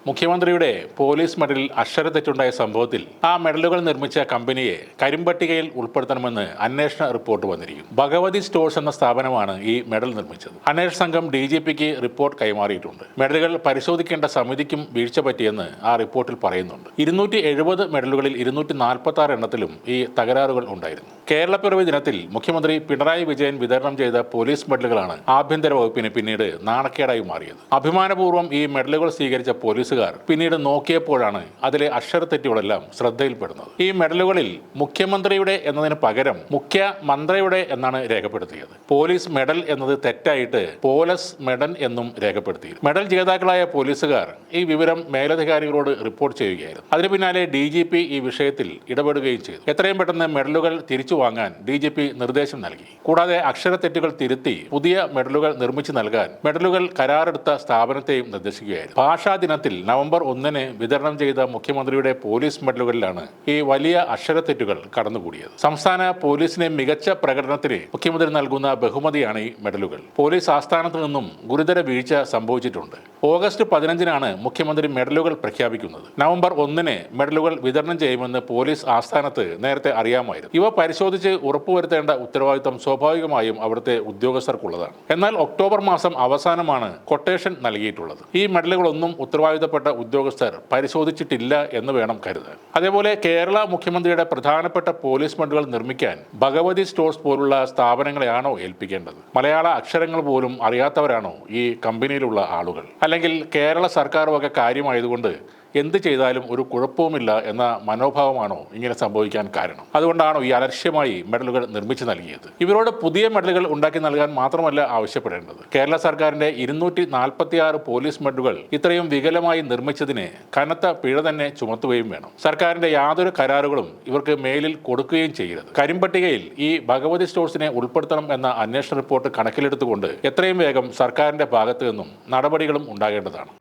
മുഖ്യമന്ത്രിയുടെ പോലീസ് മെഡലിൽ അക്ഷരത്തെറ്റുണ്ടായ സംഭവത്തിൽ ആ മെഡലുകൾ നിർമ്മിച്ച കമ്പനിയെ കരിമ്പട്ടികയിൽ ഉൾപ്പെടുത്തണമെന്ന് അന്വേഷണ റിപ്പോർട്ട് വന്നിരിക്കുന്നു. ഭഗവതി സ്റ്റോഴ്സ് എന്ന സ്ഥാപനമാണ് ഈ മെഡൽ നിർമ്മിച്ചത്. അന്വേഷണ സംഘം DGPക്ക് റിപ്പോർട്ട് കൈമാറിയിട്ടുണ്ട്. മെഡലുകൾ പരിശോധിക്കേണ്ട സമിതിക്കും വീഴ്ച പറ്റിയെന്ന് ആ റിപ്പോർട്ടിൽ പറയുന്നുണ്ട്. 270 മെഡലുകളിൽ 246 എണ്ണത്തിലും ഈ തകരാറുകൾ ഉണ്ടായിരുന്നു. കേരളപ്പിറവി ദിനത്തിൽ മുഖ്യമന്ത്രി പിണറായി വിജയൻ വിതരണം ചെയ്ത പോലീസ് മെഡലുകളാണ് ആഭ്യന്തര വകുപ്പിന് പിന്നീട് നാണക്കേടായി മാറിയത്. അഭിമാനപൂർവ്വം ഈ മെഡലുകൾ സ്വീകരിച്ച പോലീസുകാർ പിന്നീട് നോക്കിയപ്പോഴാണ് അതിലെ അക്ഷരത്തെറ്റുകളെല്ലാം ശ്രദ്ധയിൽപ്പെടുന്നത്. ഈ മെഡലുകളിൽ മുഖ്യമന്ത്രിയുടെ എന്നതിന് പകരം മുഖ്യമന്ത്രിയുടെ എന്നാണ് രേഖപ്പെടുത്തിയത്. പോലീസ് മെഡൽ എന്നത് തെറ്റായിട്ട് പോലീസ് മെഡൽ എന്നും രേഖപ്പെടുത്തി. മെഡൽ ജേതാക്കളായ പോലീസുകാർ ഈ വിവരം മേലധികാരികളോട് റിപ്പോർട്ട് ചെയ്യുകയായിരുന്നു. അതിന് പിന്നാലെ DGP ഈ വിഷയത്തിൽ ഇടപെടുകയും ചെയ്തു. എത്രയും പെട്ടെന്ന് മെഡലുകൾ തിരിച്ചു വാങ്ങാൻ DGP നിർദ്ദേശം നൽകി. കൂടാതെ അക്ഷരത്തെറ്റുകൾ തിരുത്തി പുതിയ മെഡലുകൾ നിർമ്മിച്ചു നൽകാൻ മെഡലുകൾ കരാറെടുത്ത സ്ഥാപനത്തെയും നിർദ്ദേശിക്കുകയായിരുന്നു. ഭാഷാ ദിനത്തിൽ നവംബർ 1 വിതരണം ചെയ്ത മുഖ്യമന്ത്രിയുടെ പോലീസ് മെഡലുകളിലാണ് ഈ വലിയ അക്ഷരത്തെറ്റുകൾ കടന്നുകൂടിയത്. സംസ്ഥാന പോലീസിനെ മികച്ച പ്രകടനത്തിന് മുഖ്യമന്ത്രി നൽകുന്ന ബഹുമതിയാണ് ഈ മെഡലുകൾ. പോലീസ് ആസ്ഥാനത്ത് നിന്നും ഗുരുതര വീഴ്ച സംഭവിച്ചിട്ടുണ്ട്. ഓഗസ്റ്റ് 15 മുഖ്യമന്ത്രി മെഡലുകൾ പ്രഖ്യാപിക്കുന്നത്. നവംബർ 1 മെഡലുകൾ വിതരണം ചെയ്യുമെന്ന് പോലീസ് ആസ്ഥാനത്ത് നേരത്തെ അറിയാമായിരുന്നു. ഇവ പരിശോധിച്ച് ഉറപ്പുവരുത്തേണ്ട ഉത്തരവാദിത്തം സ്വാഭാവികമായും അവിടുത്തെ ഉദ്യോഗസ്ഥർക്കുള്ളതാണ്. എന്നാൽ ഒക്ടോബർ മാസം അവസാനമാണ് കൊട്ടേഷൻ നൽകിയിട്ടുള്ളത്. ഈ മെഡലുകളൊന്നും ഉത്തരവാദിത്തപ്പെട്ട ഉദ്യോഗസ്ഥർ പരിശോധിച്ചിട്ടില്ല എന്ന് വേണം കരുതാൻ. അതേപോലെ കേരള മുഖ്യമന്ത്രിയുടെ പ്രധാനപ്പെട്ട പോലീസ് മെഡലുകൾ നിർമ്മിക്കാൻ ഭഗവതി സ്റ്റോഴ്സ് പോലുള്ള സ്ഥാപനങ്ങളെയാണോ ഏൽപ്പിക്കേണ്ടത്? മലയാള അക്ഷരങ്ങൾ പോലും അറിയാത്തവരാണോ ഈ കമ്പനിയിലുള്ള ആളുകൾ? അല്ലെങ്കിൽ കേരള സർക്കാർ വക കാര്യമായതുകൊണ്ട് എന്ത് ചെയ്താലും ഒരു കുഴപ്പവുമില്ല എന്ന മനോഭാവമാണോ ഇങ്ങനെ സംഭവിക്കാൻ കാരണം? അതുകൊണ്ടാണോ ഈ അലക്ഷ്യമായി മെഡലുകൾ നിർമ്മിച്ചു നൽകിയത്? ഇവരോട് പുതിയ മെഡലുകൾ ഉണ്ടാക്കി നൽകാൻ മാത്രമല്ല ആവശ്യപ്പെടേണ്ടത്. കേരള സർക്കാരിന്റെ 246 പോലീസ് മെഡലുകൾ ഇത്രയും വികലമായി നിർമ്മിച്ചതിന് കനത്ത പിഴ തന്നെ ചുമത്തുകയും വേണം. സർക്കാരിന്റെ യാതൊരു കരാറുകളും ഇവർക്ക് മേലിൽ കൊടുക്കുകയും ചെയ്യരുത്. കരിമ്പട്ടികയിൽ ഈ ഭഗവതി സ്റ്റോഴ്സിനെ ഉൾപ്പെടുത്തണം എന്ന അന്വേഷണ റിപ്പോർട്ട് കണക്കിലെടുത്തുകൊണ്ട് എത്രയും വേഗം സർക്കാരിന്റെ ഭാഗത്തു നിന്നും നടപടികളും ഉണ്ടാകേണ്ടതാണ്.